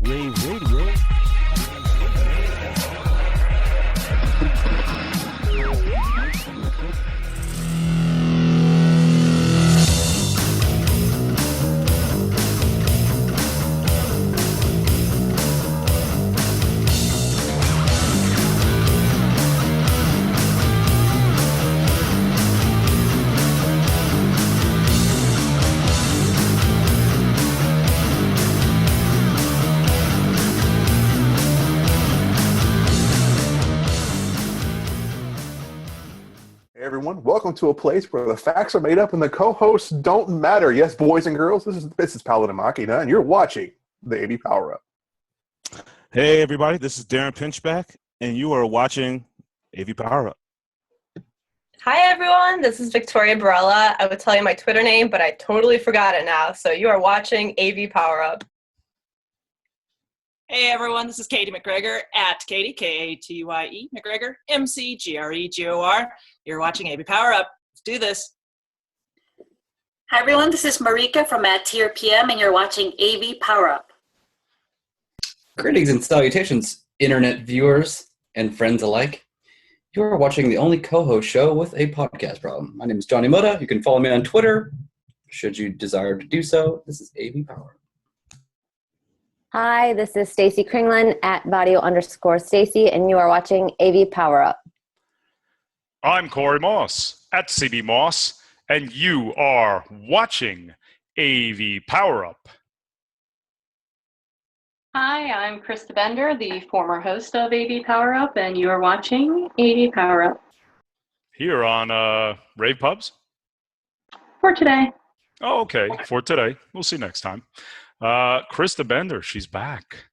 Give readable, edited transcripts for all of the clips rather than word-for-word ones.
Rave Radio. Everyone, welcome to a place where the facts are made up and the co-hosts don't matter. Yes, boys and girls, this is Paladin Machina, and you're watching the AV Power Up. Hey, everybody, this is Darren Pinchback, and you are watching AV Power Up. Hi, everyone. This is Victoria Barella. I would tell you my Twitter name, but I totally forgot it now. So you are watching AV Power Up. Hey everyone, this is Katie McGregor at Katie, K-A-T-Y-E, McGregor, M-C-G-R-E-G-O-R. You're watching AV Power Up. Let's do this. Hi everyone, this is Marika from @TRPM and you're watching AV Power Up. Greetings and salutations, internet viewers and friends alike. You are watching the only co-host show with a podcast problem. My name is Johnny Moda. You can follow me on Twitter, should you desire to do so. This is AV Power Up. Hi, this is Stacy Kringland at Vadio_Stacy, and you are watching AV Power Up. I'm Corey Moss at CB Moss, and you are watching AV Power Up. Hi, I'm Krista Bender, the former host of AV Power Up, and you are watching AV Power Up. Here on Rave Pubs? For today. Oh, okay, for today. We'll see next time. Krista Bender, she's back.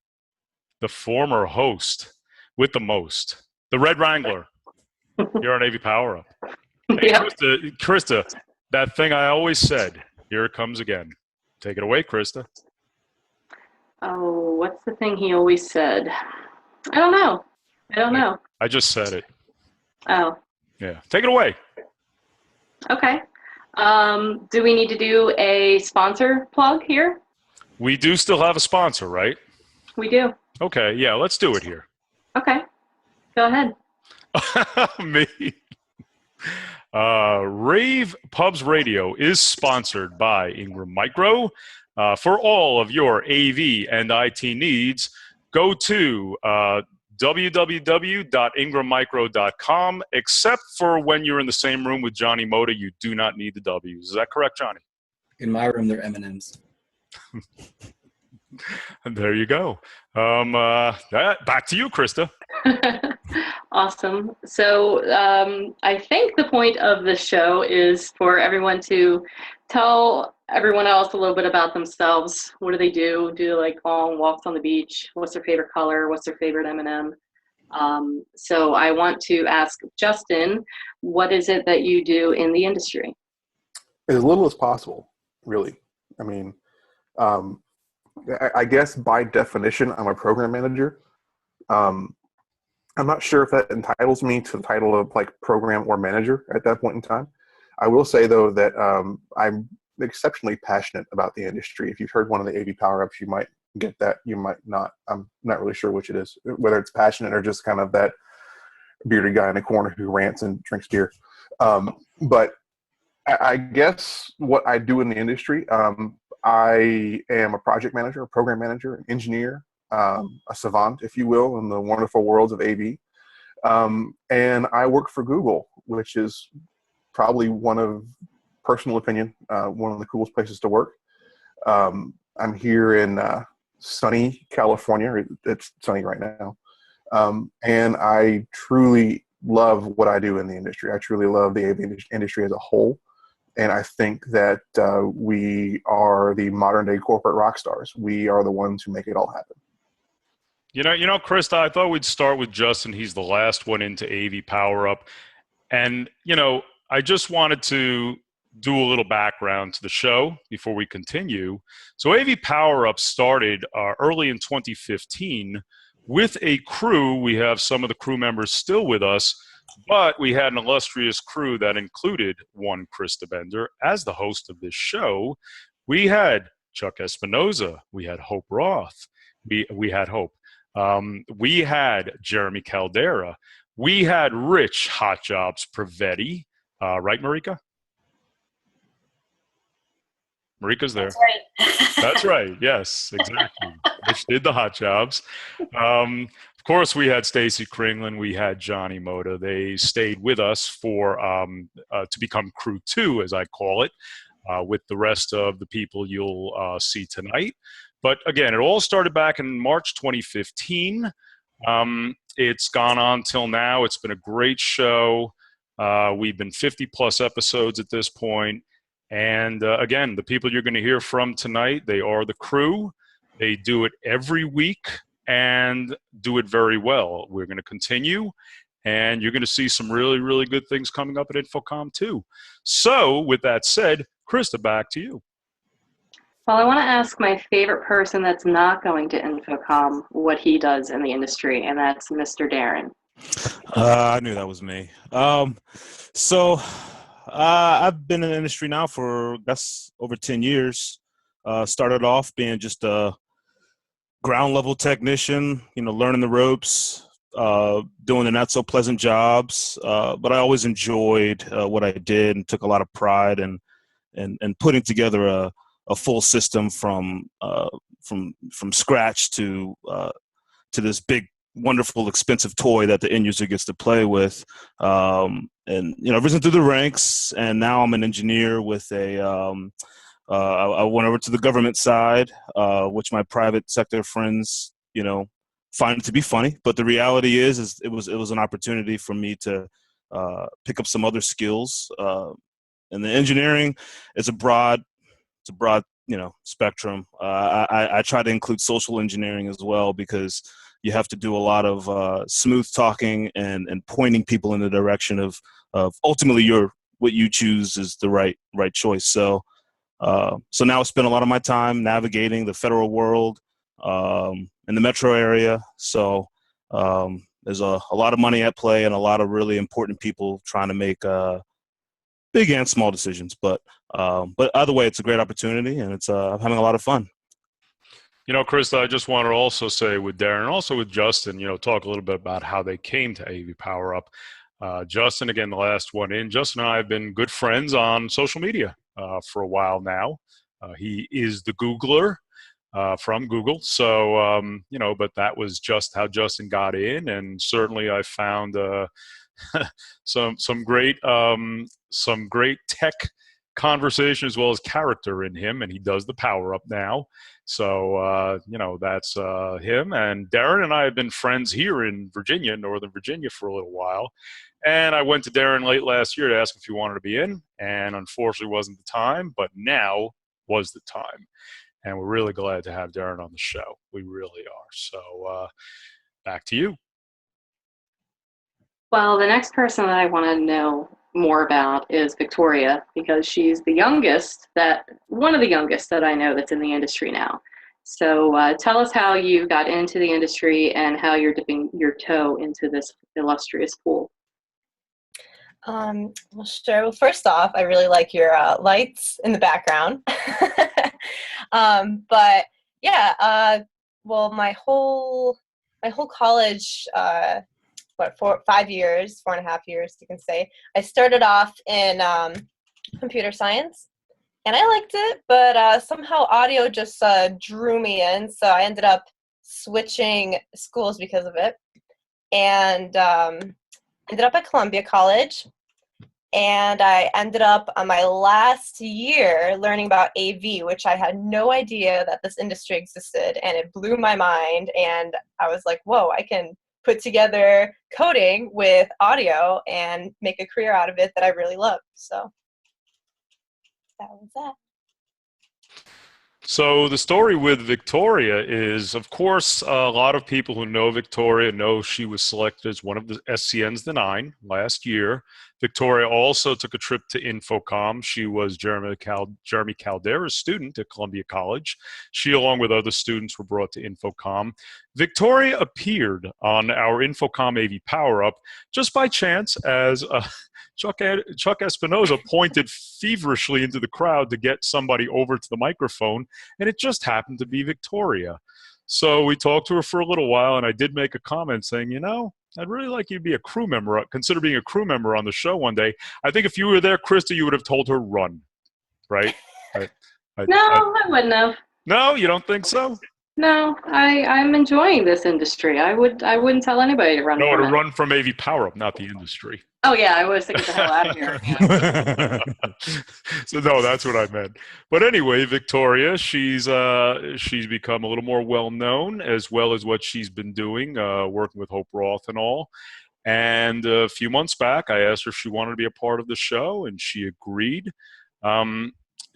The former host with the most. The Red Wrangler. Here on AV Power Up. Hey, Yeah. Krista, that thing I always said, here it comes again. Take it away, Krista. Oh, what's the thing he always said? I don't know. I just said it. Oh, Yeah, take it away. okay. Do we need to do a sponsor plug here? We do still have a sponsor, right? We do. Okay, yeah, let's do it here. Okay. Go ahead. Me. Rave Pubs Radio is sponsored by Ingram Micro. For all of your AV and IT needs, go to www.ingrammicro.com, except for when you're in the same room with Johnny Moda, you do not need the W's. Is that correct, Johnny? In my room, they're M&Ms. There you go. Back to you, Krista. Awesome. So I think the point of the show is for everyone to tell everyone else a little bit about themselves. What do they do? Do they like long walks on the beach? What's their favorite color? What's their favorite M&M? So I want to ask Justin, what is it that you do in the industry? As little as possible, really. I mean, I guess by definition, I'm a program manager. I'm not sure if that entitles me to the title of like program or manager at that point in time. I will say though that I'm exceptionally passionate about the industry. If you've heard one of the AV Power Ups, you might get that. You might not. I'm not really sure which it is, whether it's passionate or just kind of that bearded guy in the corner who rants and drinks beer. But I guess what I do in the industry, I am a project manager, a program manager, an engineer, a savant, if you will, in the wonderful worlds of AV. And I work for Google, which is probably personal opinion, one of the coolest places to work. I'm here in sunny California. It's sunny right now. And I truly love what I do in the industry. I truly love the AV industry as a whole. And I think that we are the modern day corporate rock stars. We are the ones who make it all happen. You know, Krista, I thought we'd start with Justin. He's the last one into AV Power Up. And, I just wanted to do a little background to the show before we continue. So AV Power Up started early in 2015 with a crew. We have some of the crew members still with us, but we had an illustrious crew that included one Krista Bender as the host of this show. We had Chuck Espinoza. We had Hope Roth. we had hope. We had Jeremy Caldera. We had Rich Hot Jobs Prevetti. Right, Marika? Marika's there. That's right. That's right. Yes, exactly. Which did the hot jobs. Of course, we had Stacy Kringland. We had Johnny Moda. They stayed with us for to become Crew 2, as I call it, with the rest of the people you'll see tonight. But again, it all started back in March 2015. It's gone on till now. It's been a great show. We've been 50-plus episodes at this point. And again, the people you're going to hear from tonight, they are the Crew. They do it every week and do it very well. We're going to continue, and you're going to see some really, really good things coming up at Infocom too. So with that said, Krista, back to you. Well, I want to ask my favorite person that's not going to Infocom what he does in the industry, and that's Mr. Darren. I knew that was me. I've been in the industry now for, that's over 10 years. Started off being just a ground level technician, learning the ropes, doing the not so pleasant jobs. But I always enjoyed what I did and took a lot of pride in putting together a full system from scratch to this big, wonderful, expensive toy that the end user gets to play with. I've risen through the ranks, and now I'm an engineer with I went over to the government side, which my private sector friends, find it to be funny. But the reality is it was an opportunity for me to pick up some other skills. And the engineering is a broad spectrum. I try to include social engineering as well, because you have to do a lot of smooth talking and pointing people in the direction of ultimately what you choose is the right choice. So now I spend a lot of my time navigating the federal world in the metro area. So there's a lot of money at play and a lot of really important people trying to make big and small decisions. But either way, it's a great opportunity, and I'm having a lot of fun. Krista, I just want to also say with Darren and also with Justin, talk a little bit about how they came to AV Power Up. Justin, again, the last one in. Justin and I have been good friends on social media for a while now. He is the Googler from Google. So, but that was just how Justin got in. And certainly I found some great tech conversation as well as character in him, and he does the Power Up now. So that's him. And Darren and I have been friends here in Virginia, Northern Virginia, for a little while. And I went to Darren late last year to ask if he wanted to be in, and unfortunately wasn't the time, but now was the time. And we're really glad to have Darren on the show. We really are. So back to you. Well, the next person that I want to know more about is Victoria, because she's one of the youngest that I know that's in the industry now. So tell us how you got into the industry and how you're dipping your toe into this illustrious pool. Well, sure. Well, first off, I really like your lights in the background. But yeah, well, my whole college, 4.5 years, 4.5 years, you can say, I started off in computer science, and I liked it, but somehow audio just drew me in, so I ended up switching schools because of it, and ended up at Columbia College, and I ended up on my last year learning about AV, which I had no idea that this industry existed, and it blew my mind, and I was like, whoa, I can put together coding with audio and make a career out of it that I really love. So that was that. So the story with Victoria is, of course, a lot of people who know Victoria know she was selected as one of the SCN's The Nine last year. Victoria also took a trip to Infocom. She was Jeremy Caldera's student at Columbia College. She, along with other students, were brought to Infocom. Victoria appeared on our Infocom AV Power Up just by chance as Chuck Espinoza pointed feverishly into the crowd to get somebody over to the microphone, and it just happened to be Victoria. So we talked to her for a little while, and I did make a comment saying, I'd really like you to be a crew member, consider being a crew member on the show one day. I think if you were there, Krista, you would have told her run, right? No, I wouldn't have. No, you don't think so? No, I'm enjoying this industry. I wouldn't tell anybody to run No, from to it. run from AV Power Up, not the industry. Oh yeah, I was to get the hell out of here. Yeah. So no, that's what I meant. But anyway, Victoria, she's become a little more well known, as well as what she's been doing, working with Hope Roth and all. And a few months back, I asked her if she wanted to be a part of the show, and she agreed.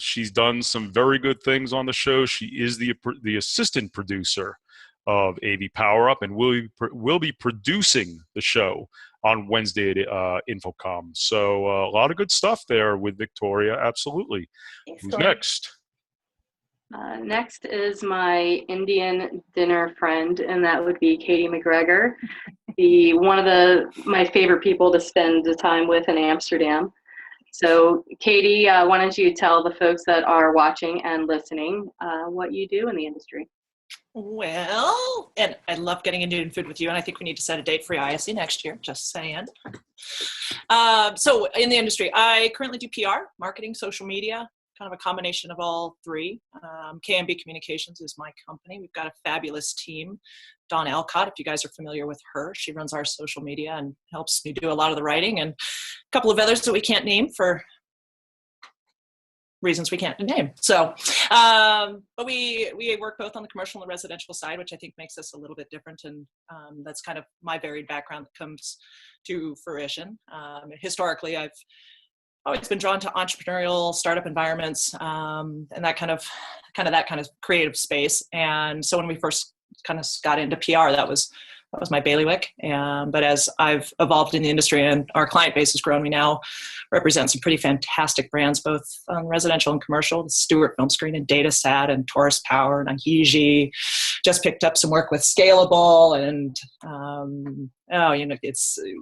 She's done some very good things on the show. She is the assistant producer of AV Power Up, and will be producing the show on Wednesday at Infocom. So a lot of good stuff there with Victoria. Absolutely. Who's next? Next is my Indian dinner friend, and that would be Katie McGregor, one of my favorite people to spend the time with in Amsterdam. So Katie, why don't you tell the folks that are watching and listening what you do in the industry? Well, and I love getting into food with you, and I think we need to set a date for ISE next year, just saying. So in the industry, I currently do PR, marketing, social media, kind of a combination of all three. KMB Communications is my company. We've got a fabulous team. Dawn Alcott, if you guys are familiar with her, she runs our social media and helps me do a lot of the writing, and a couple of others that we can't name for reasons we can't name. So, but we work both on the commercial and the residential side, which I think makes us a little bit different. And that's kind of my varied background that comes to fruition. Historically, I've always been drawn to entrepreneurial startup environments and that kind of creative space. And so when we first kind of got into PR, that was my bailiwick. But as I've evolved in the industry and our client base has grown, we now represent some pretty fantastic brands, both residential and commercial. Stewart Film Screen and Datasat and Taurus Power and Ahiji. Just picked up some work with Scalable, and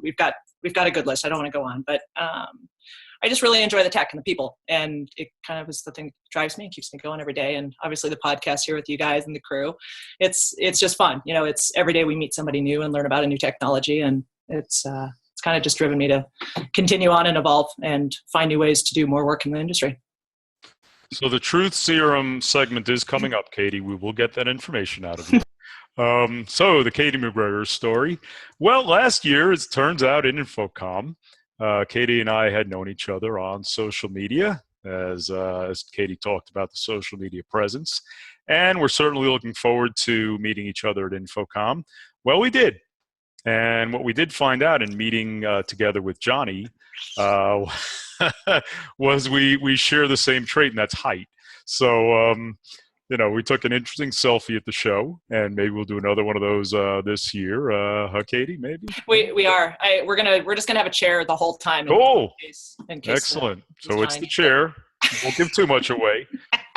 we've got a good list. I don't want to go on, but I just really enjoy the tech and the people, and it kind of is the thing that drives me and keeps me going every day. And obviously the podcast here with you guys and the crew, it's just fun. It's every day we meet somebody new and learn about a new technology, and it's kind of just driven me to continue on and evolve and find new ways to do more work in the industry. So the Truth Serum segment is coming up, Katie. We will get that information out of you. So the Katie McGregor story. Well, last year, it turns out in Infocom, Katie and I had known each other on social media, as Katie talked about the social media presence. And we're certainly looking forward to meeting each other at Infocom. Well, we did. And what we did find out in meeting together with Johnny was we share the same trait, and that's height. So, we took an interesting selfie at the show, and maybe we'll do another one of those this year. Katie, maybe? We are. We're just gonna have a chair the whole time. Oh, in case excellent. So it's the chair. Won't give too much away.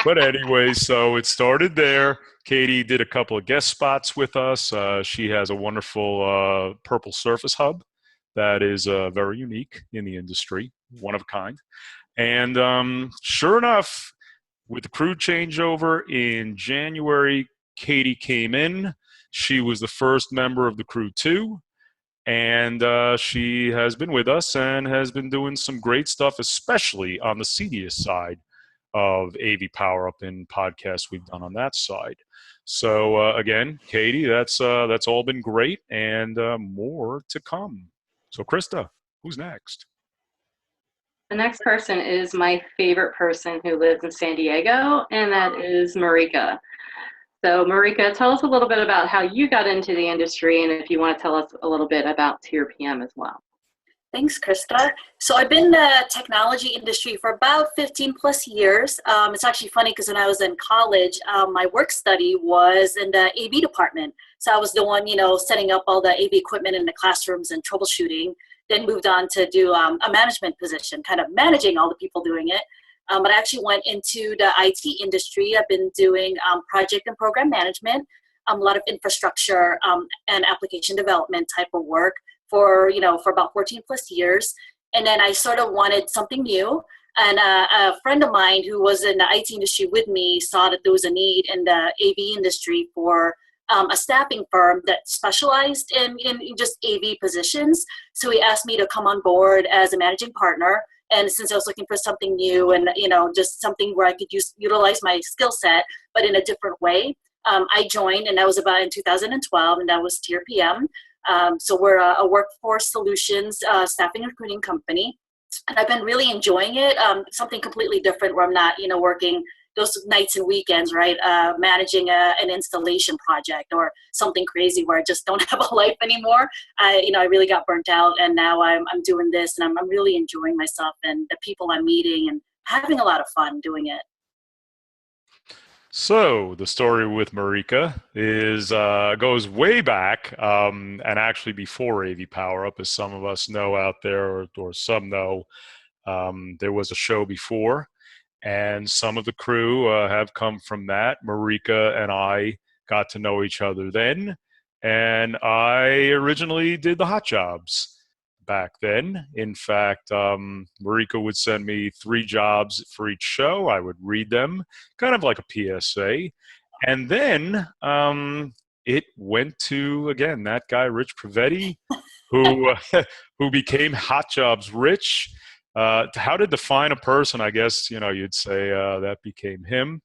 But anyway, so it started there. Katie did a couple of guest spots with us. She has a wonderful purple Surface Hub that is very unique in the industry, one of a kind. And sure enough, with the crew changeover in January, Katie came in. She was the first member of the crew too. And she has been with us and has been doing some great stuff, especially on the CDS side of AV Power Up in podcasts we've done on that side. So again, Katie, that's all been great, and more to come. So Krista, who's next? The next person is my favorite person who lives in San Diego, and that is Marika. So Marika, tell us a little bit about how you got into the industry, and if you want to tell us a little bit about Tier PM as well. Thanks, Krista. So I've been in the technology industry for about 15 plus years. It's actually funny because when I was in college, my work study was in the AV department. So I was the one, setting up all the AV equipment in the classrooms and troubleshooting, then moved on to do a management position, kind of managing all the people doing it. But I actually went into the IT industry. I've been doing project and program management, a lot of infrastructure and application development type of work for about 14 plus years. And then I sort of wanted something new. And a friend of mine who was in the IT industry with me saw that there was a need in the AV industry for a staffing firm that specialized in just AV positions. So he asked me to come on board as a managing partner. And since I was looking for something new and, just something where I could utilize my skill set, but in a different way, I joined, and that was about in 2012, and that was Tier PM. So we're a workforce solutions staffing and recruiting company. And I've been really enjoying it. Something completely different where I'm not, working those nights and weekends, right? Managing an installation project or something crazy where I just don't have a life anymore. I really got burnt out, and now I'm doing this, and I'm really enjoying myself and the people I'm meeting and having a lot of fun doing it. So the story with Marika is goes way back, and actually before AV Power Up, as some of us know out there, or some know. There was a show before, and some of the crew have come from that. Marika and I got to know each other then, and I originally did the hot jobs back then. In fact, Marika would send me 3 jobs for each show. I would read them, kind of like a PSA. And then it went to, again, that guy, Rich Privetti, who became Hot Jobs Rich. How to define a person, I guess, you'd say that became him.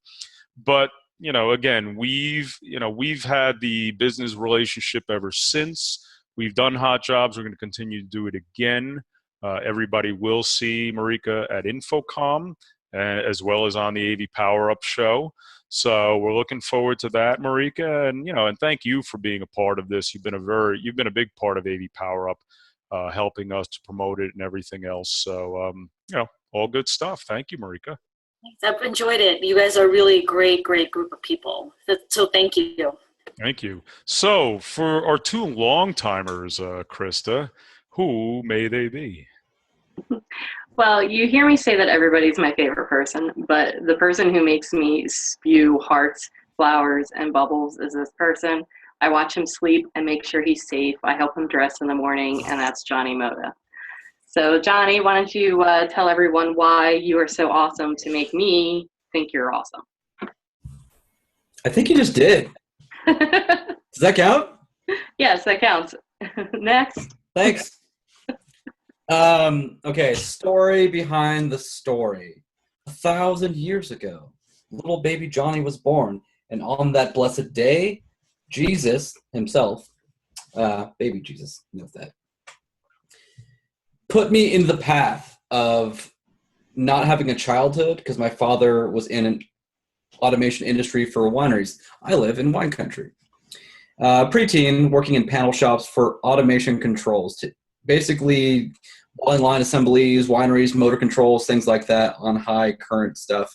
But, again, we've had the business relationship ever since. We've done hot jobs. We're going to continue to do it again. Everybody will see Marika at Infocom, as well as on the AV Power Up show. So we're looking forward to that, Marika. And thank you for being a part of this. You've been a big part of AV Power Up, helping us to promote it and everything else. So all good stuff. Thank you, Marika. I've enjoyed it. You guys are a really great group of people. So thank you. Thank you. So for our 2 long-timers, Krista, who may they be? Well, you hear me say that everybody's my favorite person, but the person who makes me spew hearts, flowers, and bubbles is this person. I watch him sleep and make sure he's safe. I help him dress in the morning, and that's Johnny Moda. So Johnny, why don't you tell everyone why you are so awesome to make me think you're awesome? I think you just did. Does that count? Yes, that counts. Next. Thanks. Okay, story behind the story. 1,000 years ago, little baby Johnny was born, and on that blessed day, Jesus himself, baby Jesus, note that, put me in the path of not having a childhood because my father was in an automation industry for wineries. I live in wine country. Preteen, working in panel shops for automation controls, basically line assemblies, wineries, motor controls, things like that on high current stuff,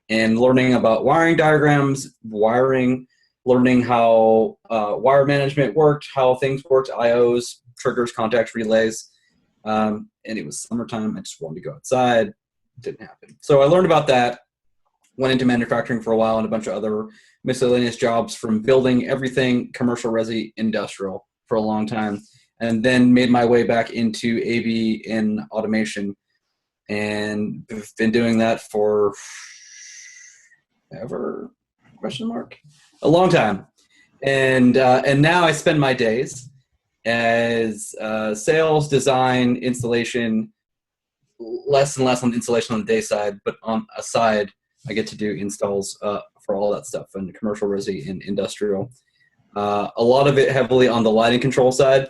and learning about wiring diagrams, learning how wire management worked, how things worked, IOs, triggers, contacts, relays. And it was summertime. I just wanted to go outside. It didn't happen. So I learned about that, went into manufacturing for a while and a bunch of other miscellaneous jobs, from building everything commercial, resi, industrial for a long time, and then made my way back into AV in automation, and been doing that for ever, ? A long time. And now I spend my days as sales, design, installation, less and less on installation on the day side, but on a side, I get to do installs for all that stuff, and commercial, resi, and industrial. A lot of it heavily on the lighting control side,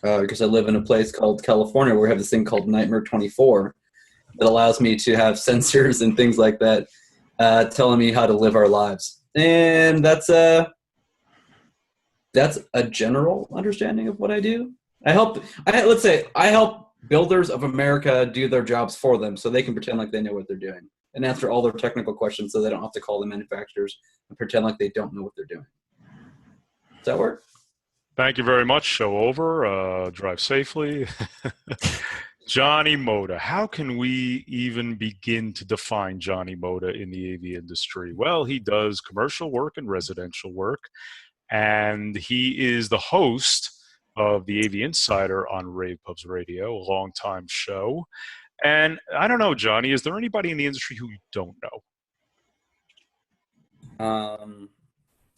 because I live in a place called California where we have this thing called Nightmare 24 that allows me to have sensors and things like that telling me how to live our lives. And that's a general understanding of what I do. I help builders of America do their jobs for them so they can pretend like they know what they're doing and answer all their technical questions so they don't have to call the manufacturers and pretend like they don't know what they're doing. Does that work? Thank you very much. Show over. Drive safely. Johnny Moda. How can we even begin to define Johnny Moda in the AV industry? Well, he does commercial work and residential work, and he is the host of the AV Insider on Rave Pubs Radio, a long-time show. And I don't know, Johnny, is there anybody in the industry who you don't know?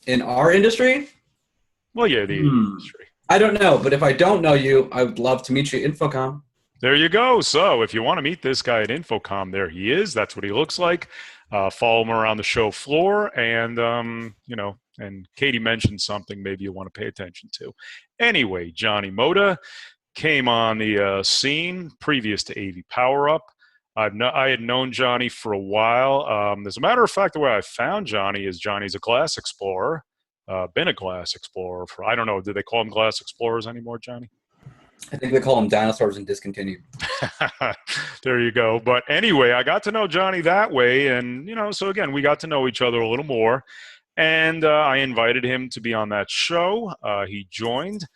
In our industry? Well, yeah, the industry. I don't know, but if I don't know you, I would love to meet you at Infocom. There you go. So if you want to meet this guy at Infocom, there he is. That's what he looks like. Follow him around the show floor, and and Katie mentioned something maybe you want to pay attention to. Anyway, Johnny Moda came on the scene previous to AV Power Up. I had known Johnny for a while. As a matter of fact, the way I found Johnny is Johnny's a glass explorer. Been a glass explorer for, I don't know, do they call them glass explorers anymore, Johnny? I think they call them dinosaurs and discontinued. There you go. But anyway, I got to know Johnny that way. And, so again, we got to know each other a little more. And I invited him to be on that show. He joined.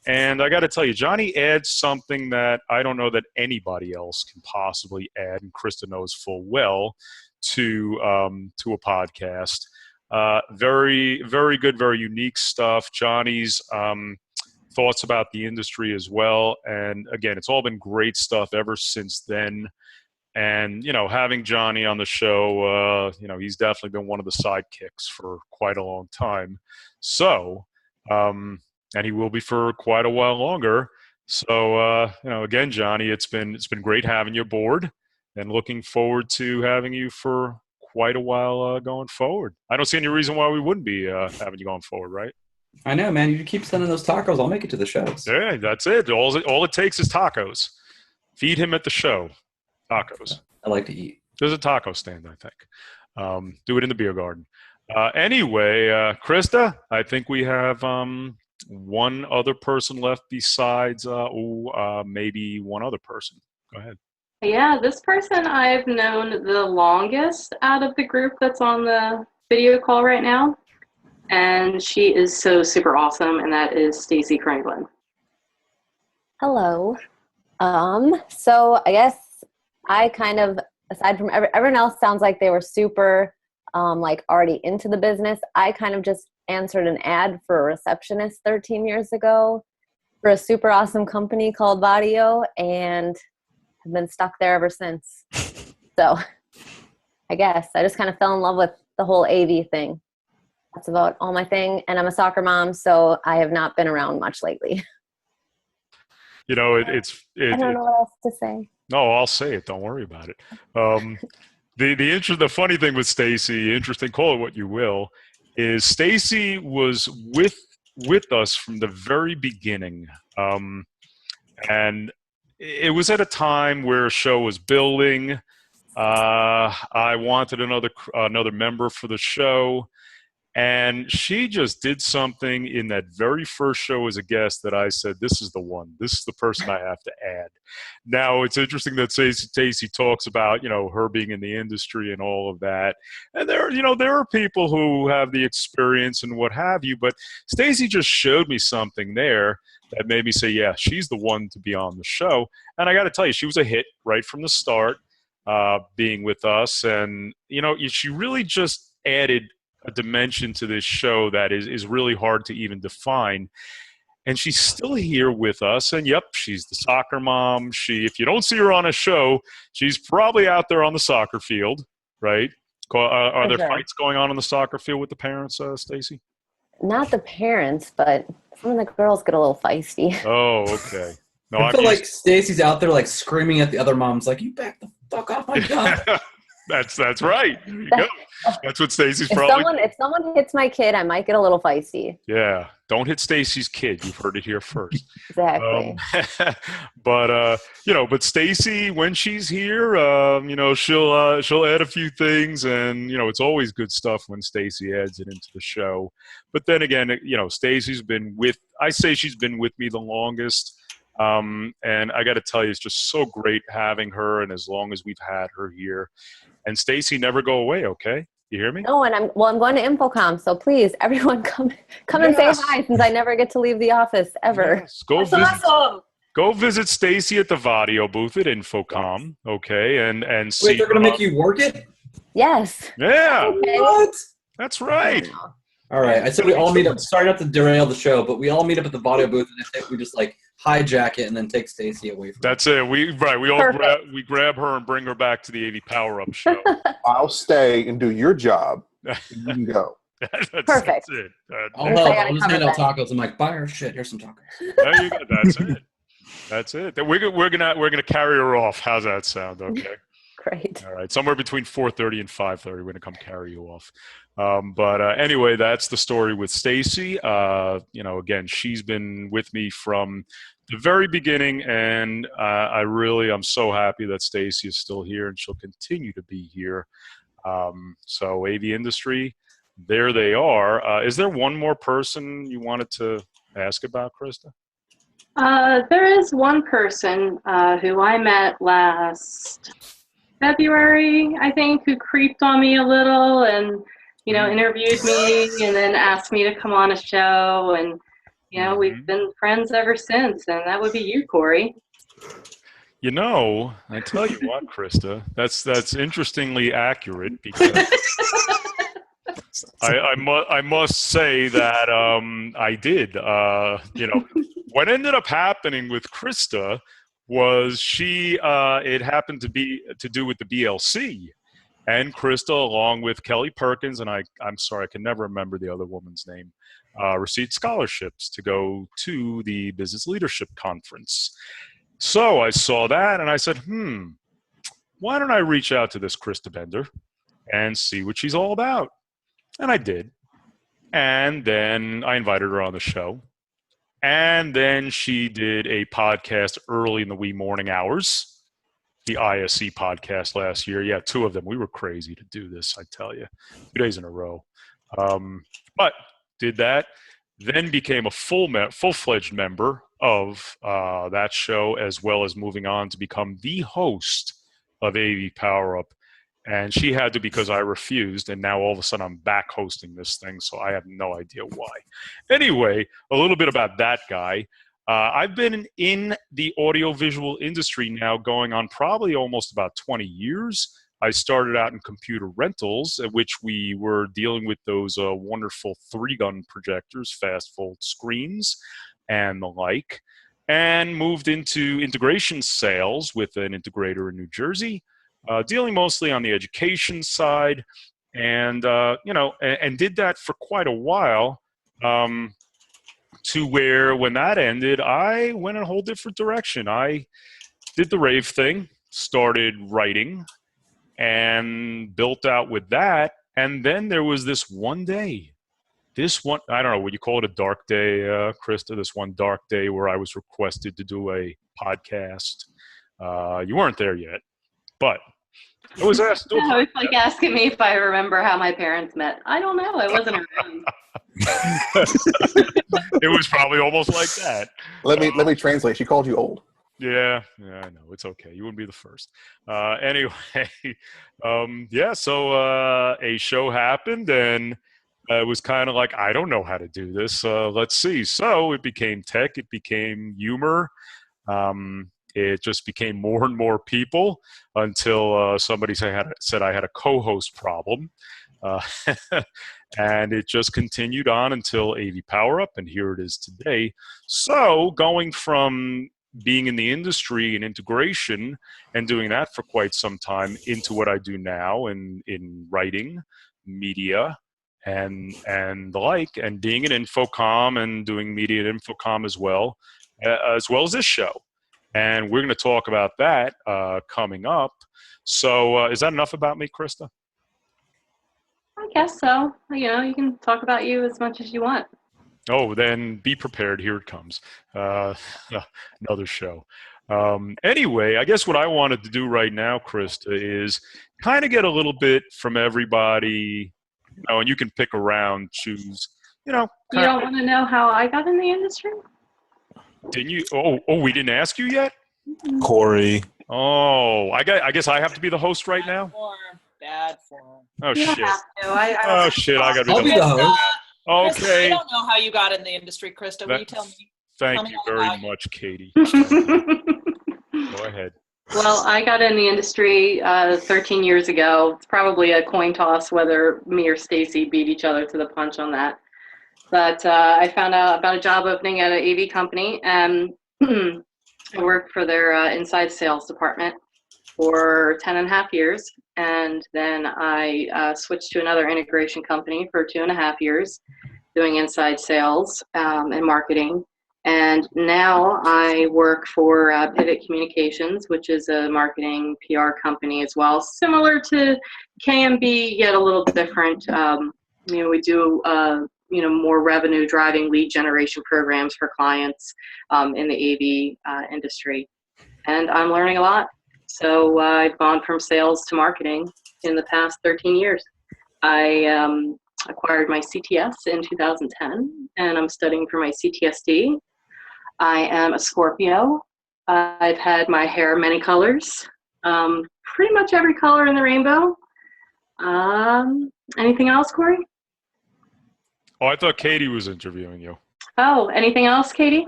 And I got to tell you, Johnny adds something that I don't know that anybody else can possibly add, and Krista knows full well, to a podcast. Very, very good, very unique stuff. Johnny's thoughts about the industry as well. And again, it's all been great stuff ever since then. And, having Johnny on the show, he's definitely been one of the sidekicks for quite a long time. So, and he will be for quite a while longer. So, again, Johnny, it's been great having you aboard, and looking forward to having you for quite a while going forward. I don't see any reason why we wouldn't be having you going forward, right? I know, man. You keep sending those tacos. I'll make it to the shows. Yeah, that's it. All it takes is tacos. Feed him at the show. Tacos. I like to eat. There's a taco stand, I think. Do it in the beer garden. Anyway, Krista, I think we have one other person left besides maybe one other person. Go ahead. Yeah, this person I've known the longest out of the group that's on the video call right now. And she is so super awesome, and that is Stacy Franklin. Hello. So I guess I kind of, aside from everyone else sounds like they were super already into the business. I kind of just answered an ad for a receptionist 13 years ago for a super awesome company called Vadio, and have been stuck there ever since. So I guess I just kind of fell in love with the whole AV thing. That's about all my thing. And I'm a soccer mom, so I have not been around much lately. I don't know what else to say. No, I'll say it. Don't worry about it. The funny thing with Stacy, interesting, call it what you will, is Stacy was with us from the very beginning. And it was at a time where a show was building. I wanted another member for the show. And she just did something in that very first show as a guest that I said, this is the one. This is the person I have to add. Now, it's interesting that Stacy talks about, her being in the industry and all of that. And there are people who have the experience and what have you. But Stacy just showed me something there that made me say, yeah, she's the one to be on the show. And I got to tell you, she was a hit right from the start, being with us. And, she really just added a dimension to this show that is really hard to even define. And she's still here with us. And yep, she's the soccer mom. If you don't see her on a show, she's probably out there on the soccer field, right? Are there fights going on the soccer field with the parents, Stacy? Not the parents, but some of the girls get a little feisty. Oh, okay. No, I feel like Stacy's out there screaming at the other moms, you back the fuck off my God. That's right. There you go. That's what Stacy's probably. If someone hits my kid, I might get a little feisty. Yeah, don't hit Stacy's kid. You've heard it here first. Exactly. But Stacy, when she's here, she'll add a few things, and it's always good stuff when Stacy adds it into the show. But then again, Stacy's been she's been with me the longest. And I got to tell you, it's just so great having her, and as long as we've had her here. And Stacy, never go away, okay? You hear me? No, and I'm going to Infocom, so please, everyone come and say hi, since I never get to leave the office ever. Yes. Go visit Stacy at the Vadio booth at Infocom, okay? And see. Wait, they're gonna make you work it? Yes. Yeah. Okay. What? That's right. All right. I said we all meet up. Sorry not to derail the show, but we all meet up at the Vadio booth, and I think we just hijack it and then take Stacy away from That's it. We all grab her and bring her back to the AV Power Up show. I'll stay and do your job. You can go. That's Perfect. it. I'll At least I help. got I'll it just hand out covered tacos. I'm like, buy her shit. Here's some tacos. There you go. That's it. That's it. We're gonna carry her off. How's that sound? Okay. Great. All right. Somewhere between 4:30 and 5:30, we're gonna come carry you off. But anyway, that's the story with Stacy. Again, she's been with me from the very beginning, and I'm so happy that Stacy is still here, and she'll continue to be here. So AV industry, there they are. Is there one more person you wanted to ask about, Krista? There is one person who I met last February, I think, who creeped on me a little and, interviewed me and then asked me to come on a show. And, we've been friends ever since. And that would be you, Corey. I tell you what, Krista, that's interestingly accurate because I must say that I did. What ended up happening with Krista was it happened to do with the BLC, and Krista, along with Kelly Perkins, and I'm sorry, I can never remember the other woman's name, received scholarships to go to the Business Leadership Conference. So I saw that and I said, why don't I reach out to this Krista Bender and see what she's all about? And I did. And then I invited her on the show. And then she did a podcast early in the wee morning hours, the ISC podcast last year. Yeah, 2 of them. We were crazy to do this, I tell you, 2 days in a row. But did that, then became a full-fledged member of that show, as well as moving on to become the host of AV Power Up. And she had to because I refused, and now all of a sudden I'm back hosting this thing, so I have no idea why. Anyway, a little bit about that guy. I've been in the audiovisual industry now going on probably almost about 20 years. I started out in computer rentals, at which we were dealing with those wonderful 3-gun projectors, fast fold screens, and the like, and moved into integration sales with an integrator in New Jersey, dealing mostly on the education side, and did that for quite a while, to where when that ended, I went in a whole different direction. I did the rave thing, started writing, and built out with that. And then there was this one day, I don't know, would you call it a dark day, Krista? This one dark day where I was requested to do a podcast. You weren't there yet, but I was asked to do No, it's like asking me if I remember how my parents met. I don't know. I wasn't around. It was probably almost like that. Let me translate. She called you old. Yeah, I know. It's okay. You wouldn't be the first. Anyway, so a show happened, and it was kind of like, I don't know how to do this. Let's see. So it became tech. It became humor. It just became more and more people until somebody said I had a co-host problem. And it just continued on until AV Power Up, and here it is today. So going from being in the industry and integration and doing that for quite some time into what I do now in writing, media, and the like, and being an Infocom and doing media at Infocom as well as this show. And we're going to talk about that coming up. So is that enough about me, Krista? I guess so. You can talk about you as much as you want. Oh, then be prepared. Here it comes. Another show. Anyway, I guess what I wanted to do right now, Krista, is kind of get a little bit from everybody, and you can pick around, choose, You don't want to know how I got in the industry? Didn't you? Oh, we didn't ask you yet? Corey. Oh, I guess I have to be the host right now? Bad form. Oh, You don't shit. have to. Oh, shit. I got to I'll be be the the host. host. Krista, I Okay. don't know how you got in the industry, Krista. Will you tell me? Tell Thank me you all very about you. much, Katie. Go ahead. Well, I got in the industry 13 years ago. It's probably a coin toss whether me or Stacy beat each other to the punch on that. But I found out about a job opening at an AV company, and I worked for their inside sales department. for 10 and a half years. And then I switched to another integration company for 2.5 years, doing inside sales and marketing. And now I work for Pivot Communications, which is a marketing PR company as well, similar to KMB, yet a little different. We do more revenue driving lead generation programs for clients in the AV industry. And I'm learning a lot. So I've gone from sales to marketing in the past 13 years. I acquired my CTS in 2010, and I'm studying for my CTSD. I am a Scorpio. I've had my hair many colors, pretty much every color in the rainbow. Anything else, Corey? Oh, I thought Katie was interviewing you. Oh, anything else, Katie?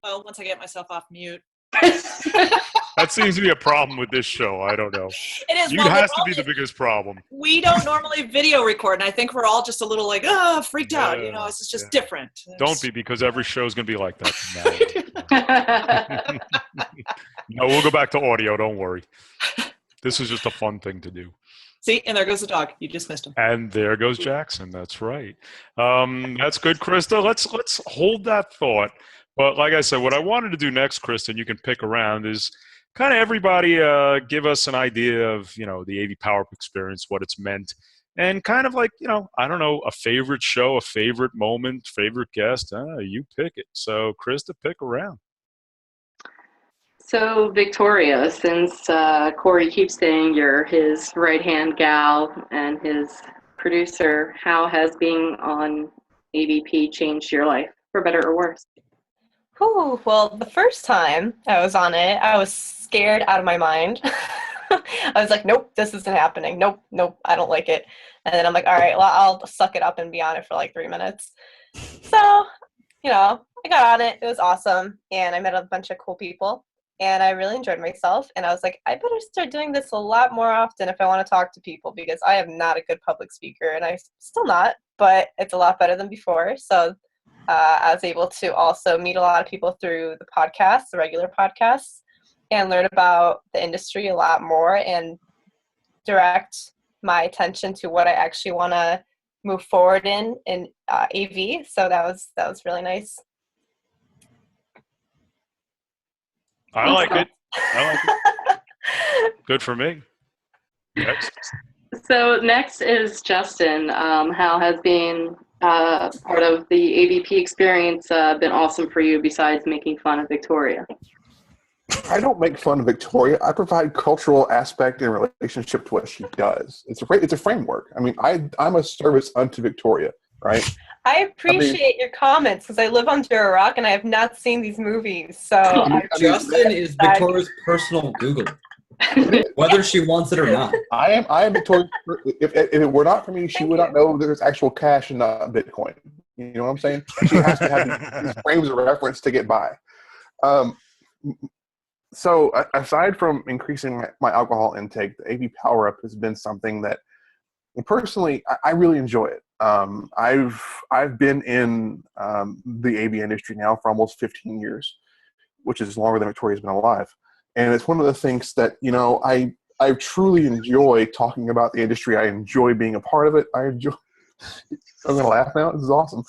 Well, once I get myself off mute. That seems to be a problem with this show. I don't know. It is. You has to be the biggest problem. We don't normally video record, and I think we're all just a little like, freaked out. You know, it's just different. Don't be, because every show is going to be like that. No, we'll go back to audio. Don't worry. This is just a fun thing to do. See, and there goes the dog. You just missed him. And there goes Jackson. That's right. That's good, Krista. Let's hold that thought. But like I said, what I wanted to do next, Krista, and you can pick around, is kind of everybody give us an idea of, the AV Power Up experience, what it's meant, and kind of like, I don't know, a favorite show, a favorite moment, favorite guest. You pick it. So, Krista, pick around. So, Victoria, since Corey keeps saying you're his right-hand gal and his producer, how has being on AVP changed your life, for better or worse? Oh, well, the first time I was on it, I was scared out of my mind. I was like, nope, this isn't happening. Nope, I don't like it. And then I'm like, all right, well, I'll suck it up and be on it for like 3 minutes. So, I got on it. It was awesome. And I met a bunch of cool people. And I really enjoyed myself. And I was like, I better start doing this a lot more often if I want to talk to people, because I am not a good public speaker. And I'm still not, but it's a lot better than before. So I was able to also meet a lot of people through the podcasts, the regular podcasts, and learn about the industry a lot more and direct my attention to what I actually want to move forward in AV. So that was really nice. I like it. Good for me. Next. So next is Justin. How has being part of the AVP experience been awesome for you besides making fun of Victoria? I don't make fun of Victoria. I provide cultural aspect in relationship to what she does. It's a framework. I mean, I'm a service unto Victoria, right? I appreciate your comments, because I live under a rock and I have not seen these movies. So Justin is Victoria's personal Google, whether she wants it or not. I am Victoria. If it were not for me, she would not know there's actual cash and not Bitcoin. You know what I'm saying? She has to have these frames of reference to get by. So aside from increasing my alcohol intake, the AV Power Up has been something that, personally, I really enjoy it. I've been in the AV industry now for almost 15 years, which is longer than Victoria's been alive. And it's one of the things that, I truly enjoy talking about the industry. I enjoy being a part of it. I'm going to laugh now. This is awesome.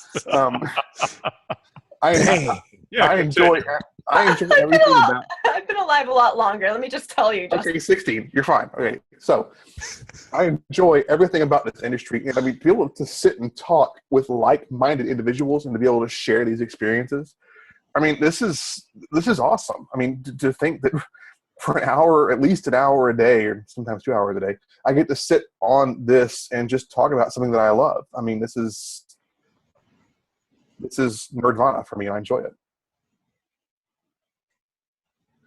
I enjoy everything about. I've been alive a lot longer. Let me just tell you. Okay, 16. You're fine. Okay, so I enjoy everything about this industry. And I mean, to be able to sit and talk with like-minded individuals and to be able to share these experiences. I mean, this is awesome. I mean, to think that for an hour, at least an hour a day, or sometimes 2 hours a day, I get to sit on this and just talk about something that I love. I mean, this is nerdvana for me, and I enjoy it.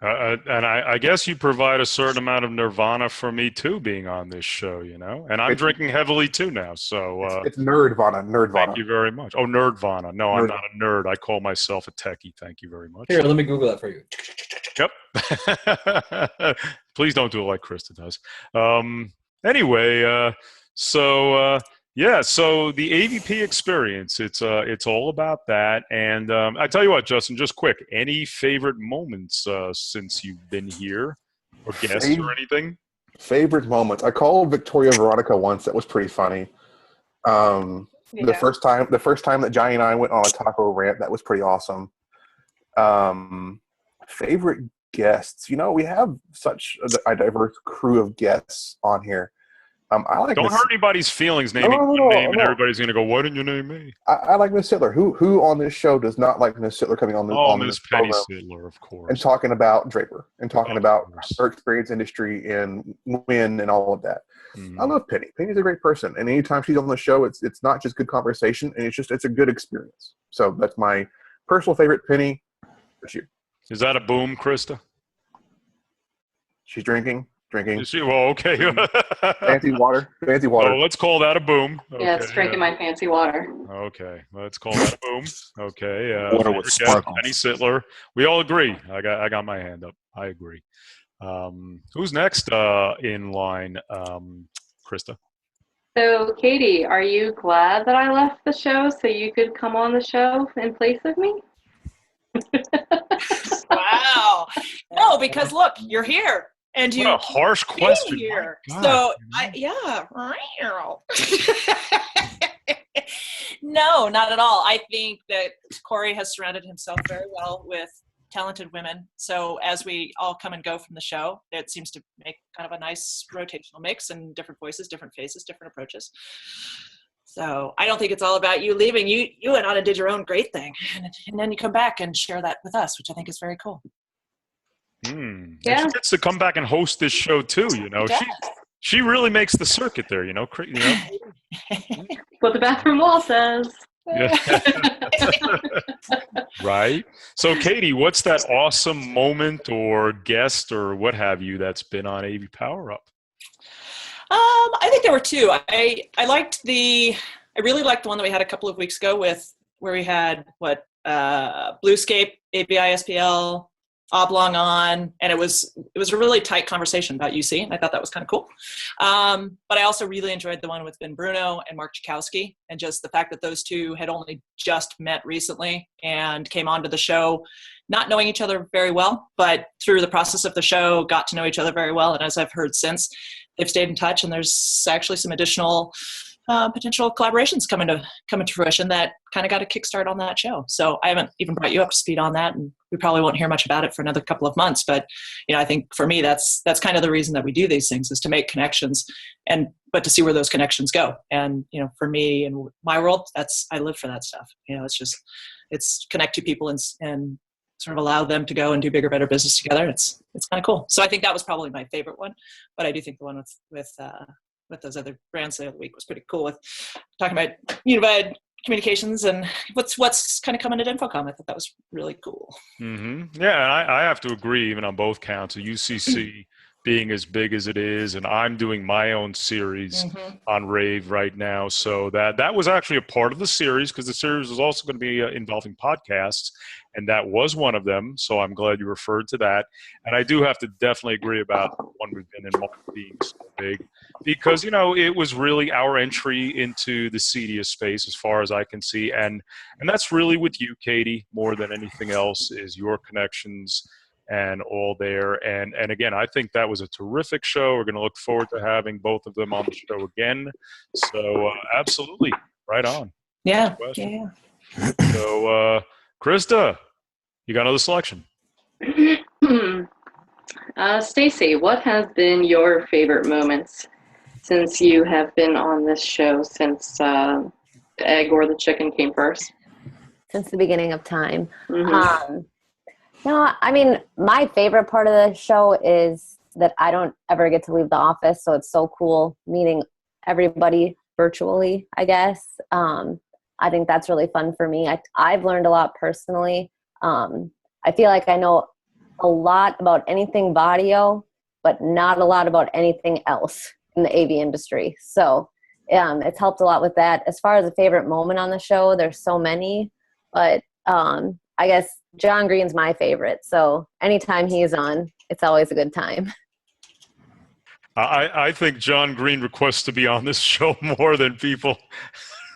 And I guess you provide a certain amount of nirvana for me too, being on this show, and I'm drinking heavily too now. So it's nerdvana. Thank you very much. Oh, nerdvana. No, I'm not a nerd. I call myself a techie. Thank you very much. Here, let me Google that for you. Yep. Please don't do it like Krista does. Anyway, so Yeah, so the AVP experience, it's all about that. And I tell you what, Justin, just quick, any favorite moments since you've been here or guests or anything? Favorite moments. I called Victoria Veronica once. That was pretty funny. The Yeah. first time that Johnny and I went on a taco rant, that was pretty awesome. Favorite guests. You know, we have such a diverse crew of guests on here. I like Don't Miss, hurt anybody's feelings naming one name, and everybody's going to go, why didn't you name me? I like Miss Sittler. Who on this show does not like Miss Sittler coming on Oh, this Miss Penny program Sittler, of course. and talking about Draper and talking Of about course. her experience industry and Win and all of that. Mhm. I love Penny. Penny's a great person, and anytime she's on the show, it's not just good conversation, and it's a good experience. So that's my personal favorite. Penny. What's you? Is that a boom, Krista? She's drinking. Is she? Well, okay. Fancy water. Fancy water. Oh, let's call that a boom. Yeah, it's drinking my fancy water. Okay, let's call that a boom. Okay. Water with favorite guest, sparkles. Penny Sittler. We all agree. I got my hand up. I agree. Who's next in line? Krista. So, Katie, are you glad that I left the show so you could come on the show in place of me? Wow. No, because look, you're here. And you What a harsh being question. here. My So God. yeah. No, not at all. I think that Corey has surrounded himself very well with talented women. So as we all come and go from the show, it seems to make kind of a nice rotational mix and different voices, different faces, different approaches. So I don't think it's all about you leaving. You went on and did your own great thing. And then you come back and share that with us, which I think is very cool. Yeah. She gets to come back and host this show too. You know, Yes. she really makes the circuit there. You know, What the bathroom wall says. Yeah. Right. So, Katie, what's that awesome moment or guest or what have you that's been on AV Power Up? I think there were two. I really liked the one that we had a couple of weeks ago where we had Bluescape, API SPL, Oblong on, and it was a really tight conversation about UC, and I thought that was kind of cool. But I also really enjoyed the one with Ben Bruno and Mark Chakowski, and just the fact that those two had only just met recently and came onto the show not knowing each other very well, but through the process of the show got to know each other very well. And as I've heard since, they've stayed in touch, and there's actually some additional potential collaborations coming to fruition that kind of got a kickstart on that show. So I haven't even brought you up to speed on that, and we probably won't hear much about it for another couple of months. But I think for me, that's kind of the reason that we do these things, is to make connections, but to see where those connections go. And for me and my world, I live for that stuff. It's connect to people and sort of allow them to go and do bigger, better business together. It's kind of cool. So I think that was probably my favorite one. But I do think the one with those other brands the other week was pretty cool, with talking about unified communications and what's kind of coming at InfoComm. I thought that was really cool. Mm-hmm. Yeah, and I have to agree even on both counts. UCC being as big as it is, and I'm doing my own series on Rave right now. So that was actually a part of the series, because the series was also going to be involving podcasts, and that was one of them. So I'm glad you referred to that. And I do have to definitely agree about the one we've been in being so big, because, it was really our entry into the CEDIA space as far as I can see. And that's really with you, Katie, more than anything else, is your connections and all there. And again, I think that was a terrific show. We're going to look forward to having both of them on the show again. So absolutely, right on. Yeah. Yeah. So Krista, you got another selection. Stacy, what has been your favorite moments since you have been on this show, since the egg or the chicken came first? Since the beginning of time. No, I mean, my favorite part of the show is that I don't ever get to leave the office, so it's so cool meeting everybody virtually, I guess. I think that's really fun for me. I've learned a lot personally. I feel like I know a lot about anything Bodio, but not a lot about anything else in the AV industry. So it's helped a lot with that. As far as a favorite moment on the show, there's so many, but I guess John Green's my favorite. So anytime he's on, it's always a good time. I think John Green requests to be on this show more than people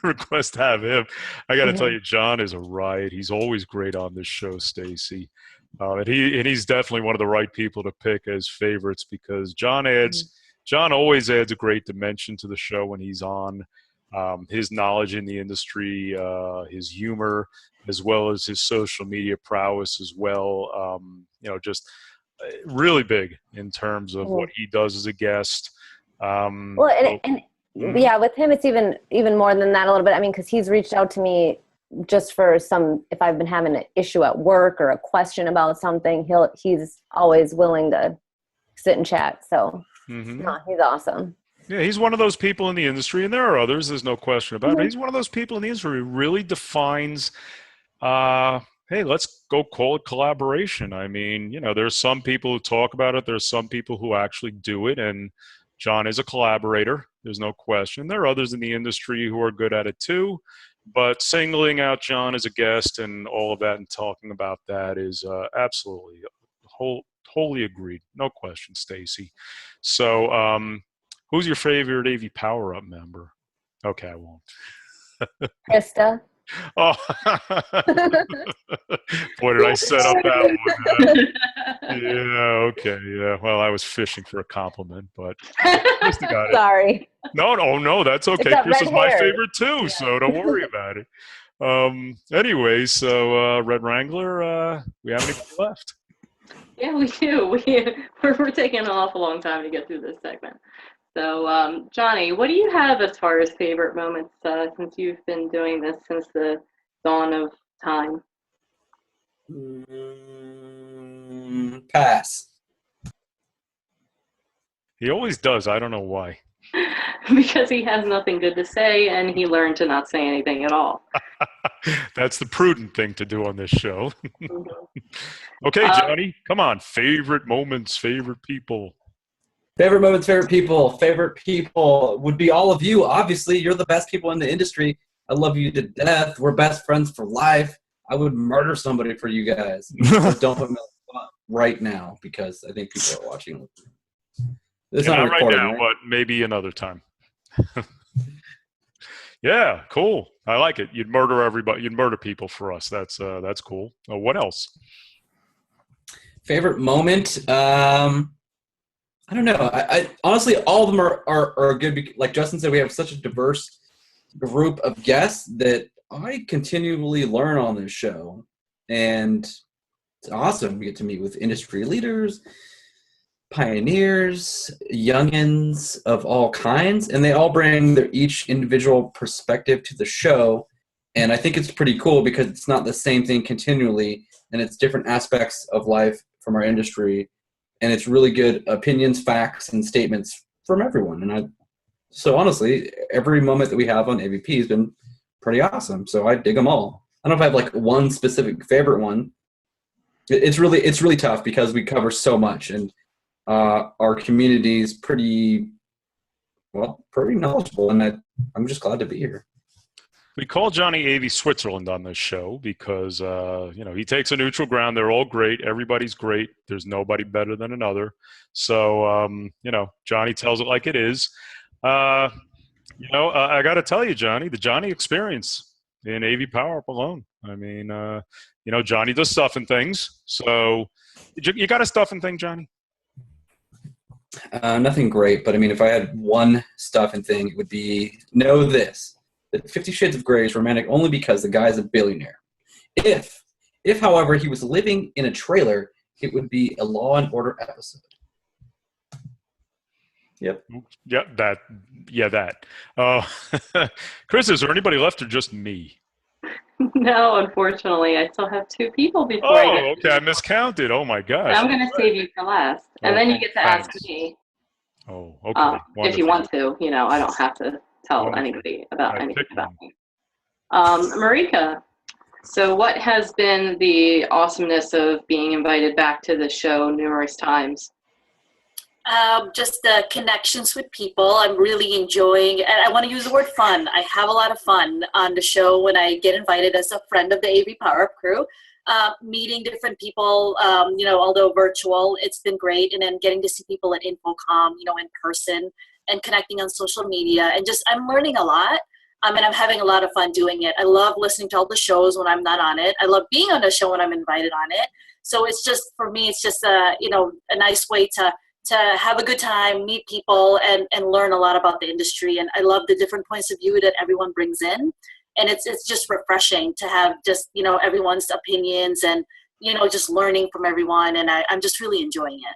request to have him. I got to tell you, John is a riot. He's always great on this show, Stacy. And he's definitely one of the right people to pick as favorites because John always adds a great dimension to the show when he's on. His knowledge in the industry, his humor, as well as his social media prowess as well. Just really big in terms of what he does as a guest. With him, it's even more than that a little bit. I mean, because he's reached out to me just for if I've been having an issue at work or a question about something, he's always willing to sit and chat. So he's awesome. Yeah, he's one of those people in the industry, and there are others, there's no question about it. But he's one of those people in the industry who really defines, hey, let's go call it collaboration. I mean, there's some people who talk about it. There's some people who actually do it, and John is a collaborator. There's no question. There are others in the industry who are good at it too, but singling out John as a guest and all of that and talking about that is absolutely wholly agreed. No question, Stacy. So, who's your favorite AV Power Up member? Okay, I won't. Krista. Oh, boy, did I set up that one. Yeah, okay, yeah. Well, I was fishing for a compliment, but Krista got it. Sorry. No, that's okay. Krista's my favorite too, so don't worry about it. Anyway, so Red Wrangler, we have anything left? Yeah, we do. We're taking an awful long time to get through this segment. So, Johnny, what do you have as far as favorite moments since you've been doing this since the dawn of time? Pass. He always does. I don't know why. Because he has nothing good to say, and he learned to not say anything at all. That's the prudent thing to do on this show. Okay, Johnny, come on. Favorite moments, favorite people. Favorite moments, favorite people would be all of you. Obviously, you're the best people in the industry. I love you to death. We're best friends for life. I would murder somebody for you guys. Just don't put me on the spot right now because I think people are watching. It's not right now, right? But maybe another time. Yeah, cool. I like it. You'd murder everybody. You'd murder people for us. That's cool. What else? Favorite moment? I don't know. I honestly, all of them are good. Like Justin said, we have such a diverse group of guests that I continually learn on this show, and it's awesome. We get to meet with industry leaders, pioneers, youngins of all kinds, and they all bring their each individual perspective to the show. And I think it's pretty cool because it's not the same thing continually, and it's different aspects of life from our industry. And it's really good opinions, facts, and statements from everyone. And so honestly, every moment that we have on AVP has been pretty awesome. So I dig them all. I don't know if I have like one specific favorite one. It's really tough because we cover so much, and our community is pretty knowledgeable, and I'm just glad to be here. We call Johnny AV Switzerland on this show because, he takes a neutral ground. They're all great. Everybody's great. There's nobody better than another. So, Johnny tells it like it is. I got to tell you, Johnny, the Johnny experience in AV Power Up alone. I mean, Johnny does stuff and things. So you got a stuff and thing, Johnny? Nothing great, but I mean, if I had one stuff and thing, it would be know this. That 50 Shades of Grey is romantic only because the guy's a billionaire. If, however, he was living in a trailer, it would be a Law and Order episode. Yep. Yeah, that. Chris, is there anybody left or just me? No, unfortunately. I still have two people before I get okay. I miscounted. Oh, my gosh. I'm going to save you for last. And then you get to ask me. Oh, okay. If you want to. I don't have to tell anybody about anything about me. Marika, so what has been the awesomeness of being invited back to the show numerous times? Just the connections with people. I'm really enjoying, and I want to use the word fun. I have a lot of fun on the show when I get invited as a friend of the AV Power Up crew. meeting different people, although virtual, it's been great. And then getting to see people at InfoComm, in person, and connecting on social media. And just, I'm learning a lot. And I'm having a lot of fun doing it. I love listening to all the shows when I'm not on it. I love being on the show when I'm invited on it. So it's just, for me, it's just a nice way to have a good time, meet people, and learn a lot about the industry. And I love the different points of view that everyone brings in. And it's just refreshing to have just, everyone's opinions and, just learning from everyone. And I'm just really enjoying it.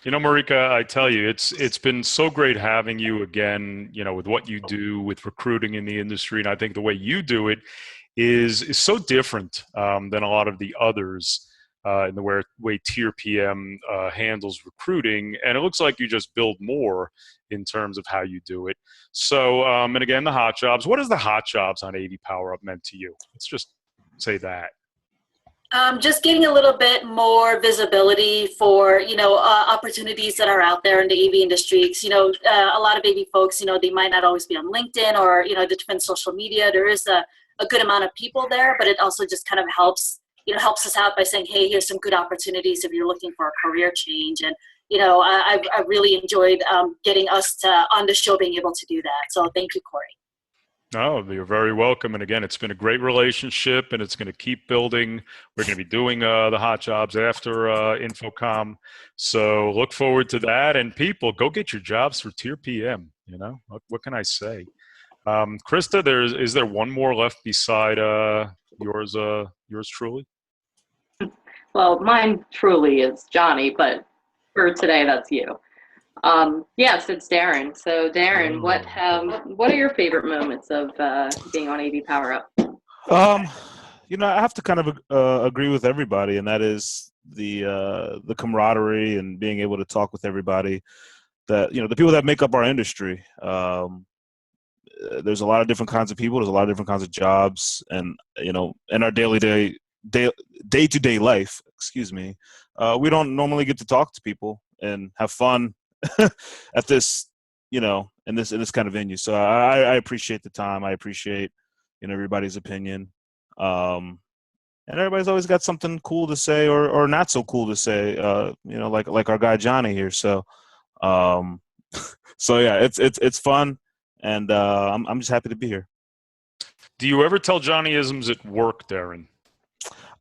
Marika, I tell you, it's been so great having you again, with what you do with recruiting in the industry. And I think the way you do it is so different than a lot of the others in the way Tier PM handles recruiting. And it looks like you just build more in terms of how you do it. So, and again, the hot jobs. What is the hot jobs on AV Power Up meant to you? Let's just say that. Just getting a little bit more visibility for, opportunities that are out there in the AV industry. A lot of AV folks, they might not always be on LinkedIn or, the different social media. There is a good amount of people there, but it also just kind of helps us out by saying, hey, here's some good opportunities if you're looking for a career change. And, I really enjoyed getting us on the show, being able to do that. So thank you, Corey. Oh, you're very welcome. And again, it's been a great relationship, and it's going to keep building. We're going to be doing the hot jobs after InfoComm. So look forward to that. And people, go get your jobs for Tier PM. What can I say? Krista, is there one more left beside yours truly? Well, mine truly is Johnny, but for today, that's you. Yes, it's Darren. So Darren, what are your favorite moments of being on AV Power Up? I have to kind of agree with everybody, and that is the camaraderie and being able to talk with everybody. That the people that make up our industry. There's a lot of different kinds of people. There's a lot of different kinds of jobs, and in our day-to-day life. Excuse me. We don't normally get to talk to people and have fun at this, in this kind of venue. So I appreciate the time. I appreciate, everybody's opinion. And everybody's always got something cool to say or not so cool to say, like our guy Johnny here. So, so yeah, it's fun, and I'm just happy to be here. Do you ever tell Johnny-isms at work, Darren?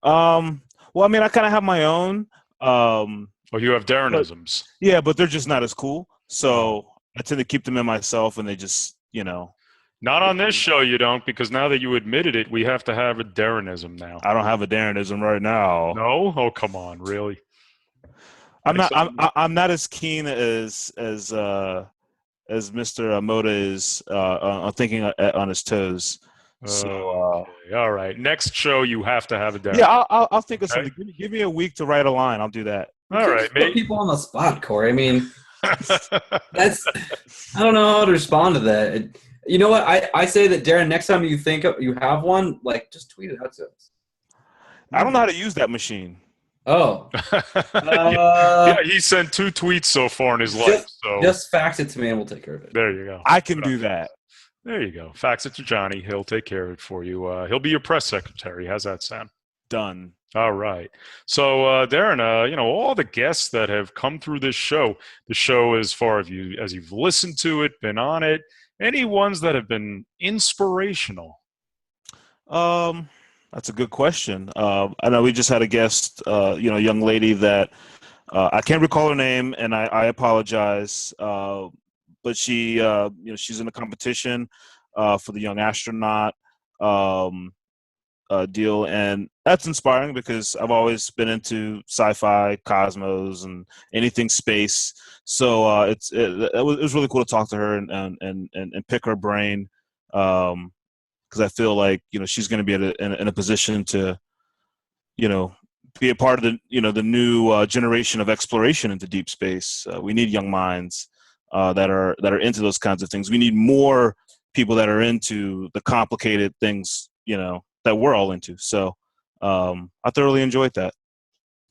Well, I kind of have my own. Oh, you have Darrenisms. Yeah, but they're just not as cool. So I tend to keep them in myself, and they just, Not on this show, you don't, because now that you admitted it, we have to have a Darrenism now. I don't have a Darrenism right now. No? Oh, come on, really? I'm not as keen as Mr. Moda is on thinking on his toes. So okay. All right. Next show, you have to have a Darren. Yeah, I'll think of something. Give me a week to write a line. I'll do that. All right, put people on the spot, Corey. That's I don't know how to respond to that. You know what? I say that, Darren, next time you think you have one, just tweet it out to us. I don't know how to use that machine. Oh. Yeah, he sent 2 tweets so far in his life. So just fax it to me and we'll take care of it. There you go. I can do that. There you go. Fax it to Johnny. He'll take care of it for you. He'll be your press secretary. How's that sound? Done. All right. So, Darren, all the guests that have come through this show, the show as far as you've listened to it, been on it, any ones that have been inspirational? That's a good question. I know we just had a guest, young lady that I can't recall her name, and I apologize. But she, she's in a competition for the Young Astronaut deal, and that's inspiring because I've always been into sci-fi, cosmos, and anything space. So it was really cool to talk to her and pick her brain, because I feel like she's going to be in a position to be a part of the new generation of exploration into deep space. We need young minds that are into those kinds of things. We need more people that are into the complicated things that we're all into. So I thoroughly enjoyed that.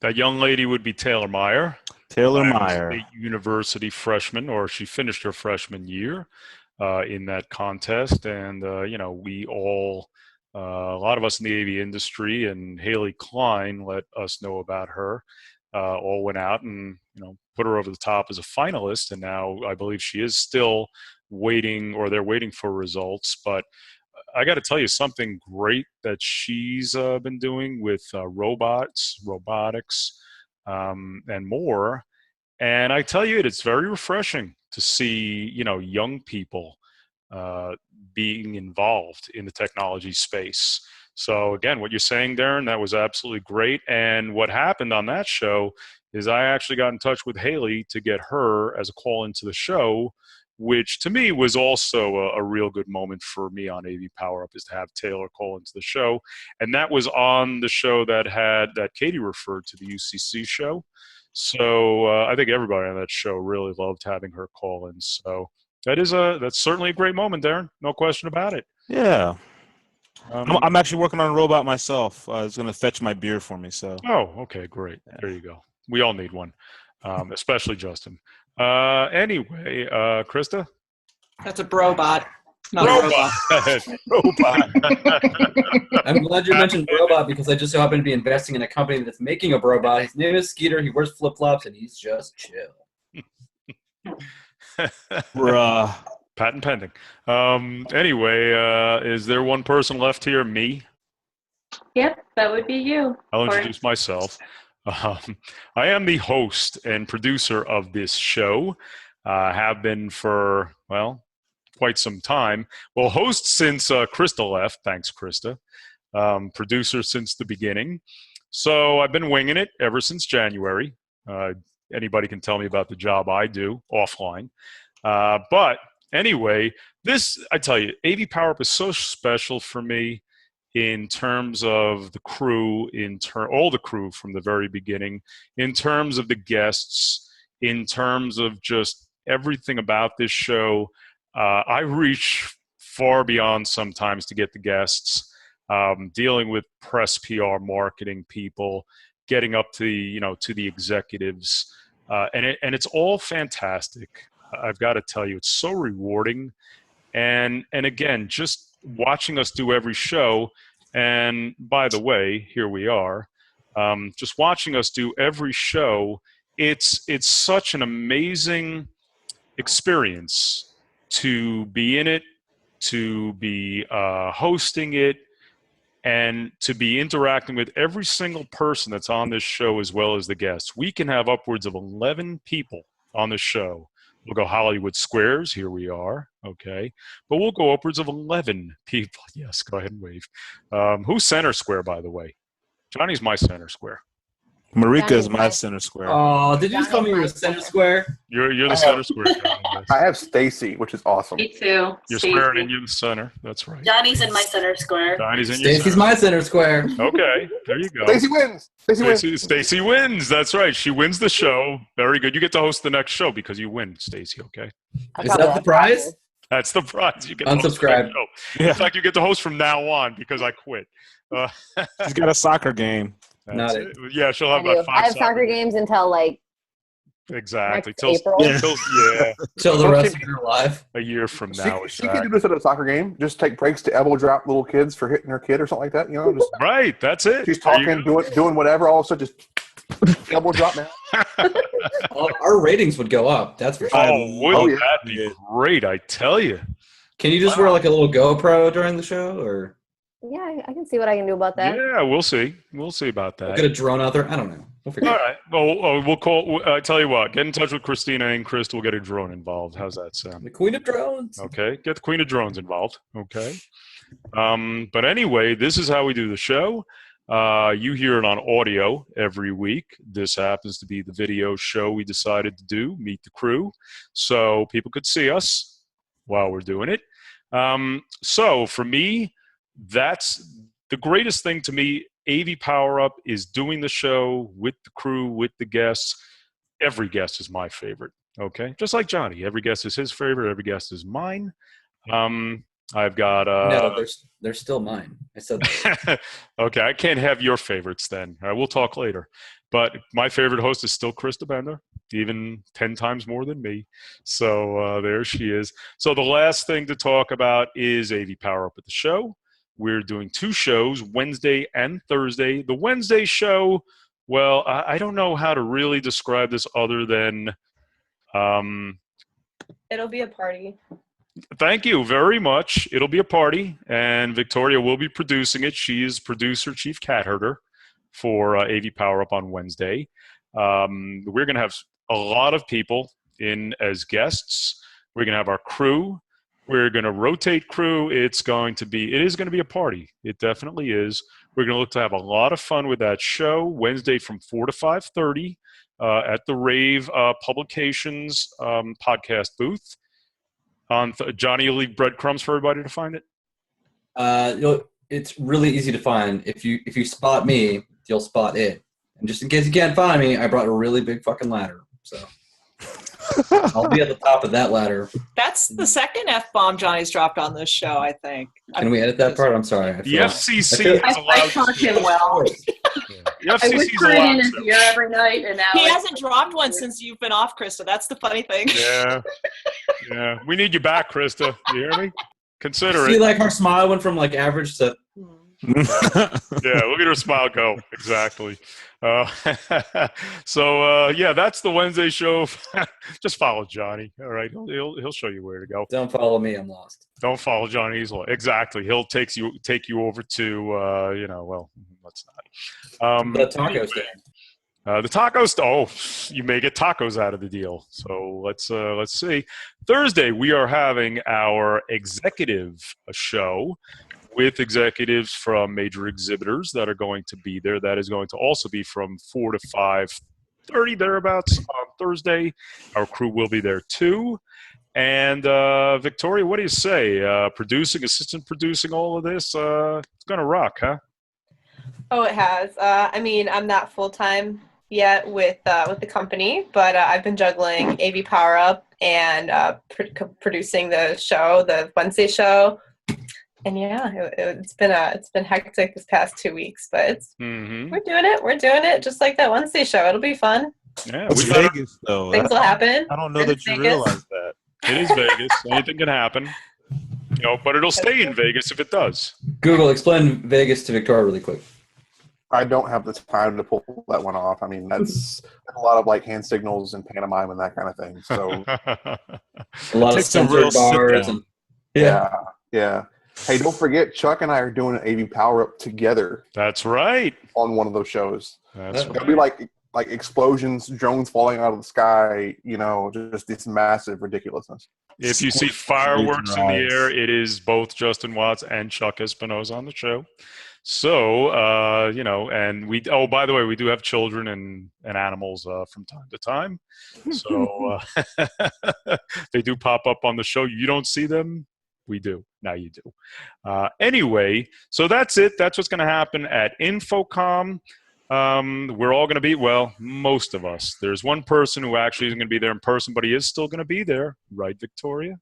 That young lady would be Taylor Meyer. Taylor Meyer, State University freshman, or she finished her freshman year in that contest, and we all A lot of us in the AV industry, and Haley Klein let us know about her. All went out and put her over the top as a finalist, and now I believe she is still waiting, or they're waiting for results. But I got to tell you something great that she's been doing with robotics, and more. And I tell you, it's very refreshing to see, young people being involved in the technology space. So again, what you're saying, Darren, that was absolutely great. And what happened on that show is I actually got in touch with Haley to get her as a call into the show, which to me was also a real good moment for me on AV Power Up, is to have Taylor call into the show. And that was on the show that Katie referred to, the UCC show. So I think everybody on that show really loved having her call in. So that's certainly a great moment, Darren. No question about it. Yeah. I'm actually working on a robot myself. It's going to fetch my beer for me. So. Oh, okay, great. There you go. We all need one, especially Justin. Anyway, Krista? That's a brobot. Not a robot. Robot. I'm glad you mentioned Brobot because I just so happen to be investing in a company that's making a Brobot. His name is Skeeter. He wears flip-flops, and he's just chill. Bruh. Patent pending. Anyway, is there one person left here? Me? Yep, that would be you. I'll Or- introduce myself. I am the host and producer of this show. Have been for, quite some time. Well, host since Krista left. Thanks, Krista. Producer since the beginning. So I've been winging it ever since January. Anybody can tell me about the job I do offline. But anyway, I tell you, AV Power Up is so special for me in terms of the crew, all the crew from the very beginning, in terms of the guests, in terms of just everything about this show. I reach far beyond sometimes to get the guests, dealing with press, PR, marketing people, getting up to to the executives, and it's all fantastic. I've got to tell you, it's so rewarding, and again, just watching us do every show. And by the way, here we are, just watching us do every show. It's such an amazing experience to be in it, to be hosting it, and to be interacting with every single person that's on this show as well as the guests. We can have upwards of 11 people on the show. We'll go Hollywood Squares. Here we are. Okay. But we'll go upwards of 11 people. Yes, go ahead and wave. Who's center square, by the way? Johnny's my center square. Marika is my center square. Oh, did you just call me your center square? You're the center square, Johnny. Yes. I have Stacy, which is awesome. Me too. You're Stacey. squaring in, you're the center. That's right. Johnny's in my center square. Johnny's in your Stacy's center. my center square. Okay, there you go. Stacy wins. Stacy wins. Stacy wins. That's right. She wins the show. Very good. You get to host the next show because you win, Stacy. Okay. Is that the prize? That's the prize. You get to host the Unsubscribe. next show. In fact, you get to host from now on because I quit. She's got a soccer game. That's Not it. Yeah, she'll have I do. about 5 I have soccer games until like Exactly. next April. Till Till the rest of your life. a year from now. She can do this at a soccer game. Just take breaks to elbow drop little kids for hitting her kid or something like that. Just Right. That's it. she's There you talking, go. doing whatever. All of a sudden, just elbow drop now. Well, our ratings would go up. That's for sure. Oh, wouldn't Oh, yeah. that be great? I tell you. Can you just wear like a little GoPro during the show, or Yeah, I can see what I can do about that. Yeah, we'll see. We'll see about that. get a drone out there? I don't know. We'll figure All it out. right. Well, we'll call. I tell you what. Get in touch with Christina and Chris. We'll get a drone involved. How's that sound? The Queen of Drones. Okay. Get the Queen of Drones involved. Okay. But anyway, this is how we do the show. You hear it on audio every week. This happens to be the video show we decided to do, Meet the Crew, so people could see us while we're doing it. So for me, that's the greatest thing to me. AV Power Up is doing the show with the crew, with the guests. Every guest is my favorite. Okay, just like Johnny. Every guest is his favorite. Every guest is mine. I've got. No, they're still mine. I said that. Okay, I can't have your favorites then. We'll talk later. But my favorite host is still Krista Bender, even 10 times more than me. So there she is. So the last thing to talk about is AV Power Up at the show. we're doing 2 shows, Wednesday and Thursday. The Wednesday show, well, I don't know how to really describe this other than It'll be a party. thank you very much. It'll be a party, and Victoria will be producing it. She is producer, chief cat herder for AV Power Up on Wednesday. We're going to have a lot of people in as guests. We're going to have our crew. We're going to rotate crew. It is going to be a party. It definitely is. We're going to look to have a lot of fun with that show Wednesday from 4 to 5:30 at the Rave Publications podcast booth. Johnny, you'll leave breadcrumbs for everybody to find it. It's really easy to find. If you spot me, you'll spot it. And just in case you can't find me, I brought a really big fucking ladder. So I'll be at the top of that ladder. That's the second F-bomb Johnny's dropped on this show, I think. Can we edit that part? I'm sorry. The FCC is I allowed taught him well. The I FCC is whisper it in allowed his to. ear every night, and now He hasn't dropped one since you've been off, Krista. That's the funny thing. Yeah. We need you back, Krista. You hear me? Consider See, it. like her smile went from like average to. Yeah, look at her smile go. Exactly. So that's the Wednesday show. Just follow Johnny. All right, he'll show you where to go. Don't follow me. I'm lost. Don't follow Johnny. Exactly. He'll take you over to let's not. The taco stand. The tacos. Oh, you may get tacos out of the deal. So let's see. Thursday we are having our executive show with executives from major exhibitors that are going to be there. That is going to also be from 4 to 5:30 thereabouts on Thursday. Our crew will be there too. And Victoria, what do you say? Assistant producing all of this, it's gonna rock, huh? Oh, it has. I mean, I'm not full-time yet with the company, but I've been juggling AV Power Up and producing the show, the Wednesday show. And yeah, it's been hectic this past 2 weeks, but we're doing it just like that Wednesday show. It'll be fun. Yeah, It's Vegas, though. Things will happen. I don't know And that it's you Vegas. realize that. it is Vegas. Anything can happen. But it'll stay in Vegas if it does. Google, explain Vegas to Victoria really quick. I don't have the time to pull that one off. I mean, that's a lot of like hand signals and pantomime and that kind of thing. So A lot of Takes some real censored bars. sit-down. And, yeah. Hey, don't forget, Chuck and I are doing an AV Power Up together That's right. on one of those shows. That's That'll There'll be like explosions, drones falling out of the sky, just this massive ridiculousness. If you see fireworks in the air, it is both Justin Watts and Chuck Espinosa on the show. So, and by the way, we do have children and animals from time to time. So they do pop up on the show. You don't see them. We do. Now you do. Anyway, so that's it. That's what's going to happen at Infocom. We're all going to be, most of us. There's one person who actually isn't going to be there in person, but he is still going to be there. Right, Victoria?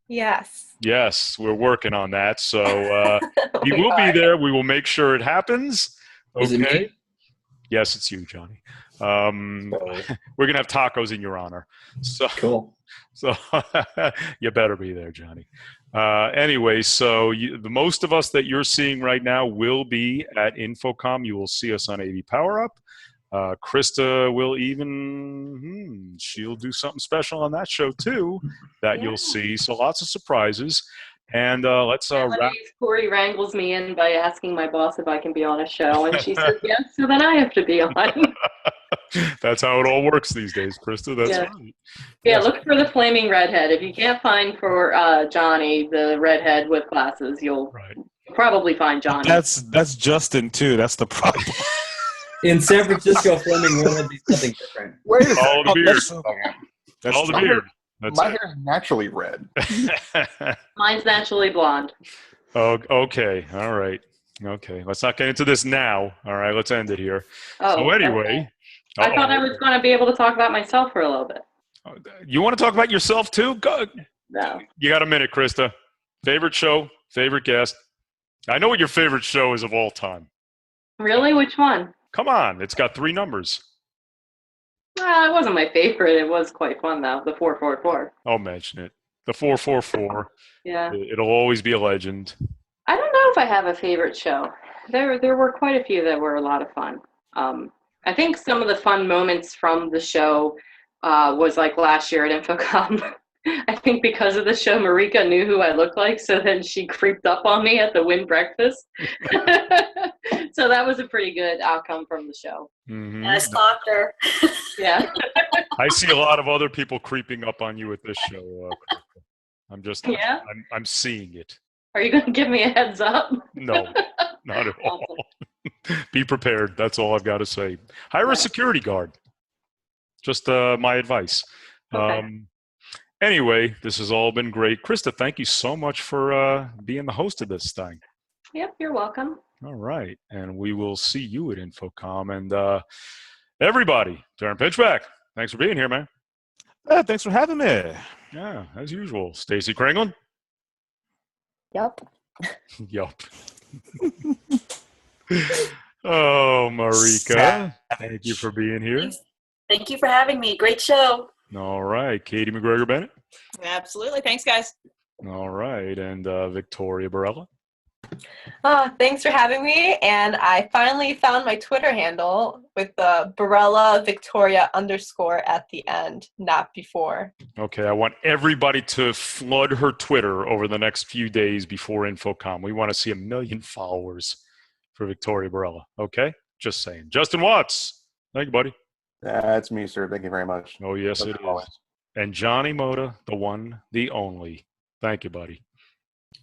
Yes. Yes, we're working on that. So he will be there. We will make sure it happens. Is it Okay. me? Yes, it's you, Johnny. We're going to have tacos in your honor. So, Cool. so you better be there, Johnny. Anyway, so the most of us that you're seeing right now will be at Infocom. You will see us on AV Power Up. Krista will even, she'll do something special on that show too that you'll see. So lots of surprises. And let's wrap. Corey wrangles me in by asking my boss if I can be on a show, and she says yes, so then I have to be on. That's how it all works these days, Krista. That's Yeah. right. Yeah, look for the flaming redhead. If you can't find for Johnny the redhead with glasses, you'll Right. probably find Johnny. That's Justin too. That's the problem. In San Francisco, Fleming will be something different. Wait a All the beard. That's All the true. beard. That's My hair is naturally red. it. Mine's naturally blonde. Oh, okay. All right. Okay. Let's not get into this now. All right. Let's end it here. Oh, So anyway. okay. I thought I was going to be able to talk about myself for a little bit. You want to talk about yourself too? Go. No. You got a minute, Krista. Favorite show, favorite guest. I know what your favorite show is of all time. Really? Which one? Come on. It's got 3 numbers. Well, it wasn't my favorite. It was quite fun, though. The 444. I'll mention it. The 444. Yeah. It'll always be a legend. I don't know. if I have a favorite show. There were quite a few that were a lot of fun. I think some of the fun moments from the show was like last year at InfoComm. I think because of the show, Marika knew who I looked like, so then she creeped up on me at the Win Breakfast. So that was a pretty good outcome from the show. Mm-hmm. And I stalked her. Yeah. I see a lot of other people creeping up on you at this show. Krista. Yeah? I'm seeing it. Are you going to give me a heads up? No, not at all. Be prepared. That's all I've got to say. Hire a security guard. Just my advice. Okay. Anyway, this has all been great. Krista, thank you so much for being the host of this thing. Yep, you're welcome. All right. And we will see you at InfoComm. And everybody, Darren Pinchback, thanks for being here, man. Thanks for having me. Yeah, as usual. Stacy Kringlin. Yup. Yup. Oh, Marika, thank you for being here. Thank you for having me. Great show. All right. Katie McGregor Bennett. Absolutely. Thanks, guys. All right. And Victoria Barella. Thanks for having me. And I finally found my Twitter handle with the Barella Victoria _ at the end, not before. Okay. I want everybody to flood her Twitter over the next few days before InfoComm. We want to see 1 million followers for Victoria Barella. Okay? Just saying. Justin Watts. Thank you, buddy. That's me, sir. Thank you very much. Oh, yes, it is. And Johnny Moda, the one, the only. Thank you, buddy.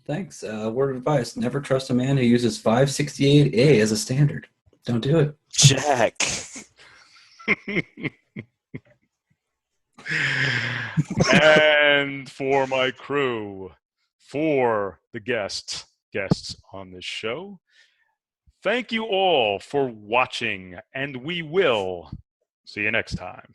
Thanks. Word of advice: never trust a man who uses 568A as a standard. Don't do it. Jack. And for my crew, for the guests on this show, thank you all for watching, and we will see you next time.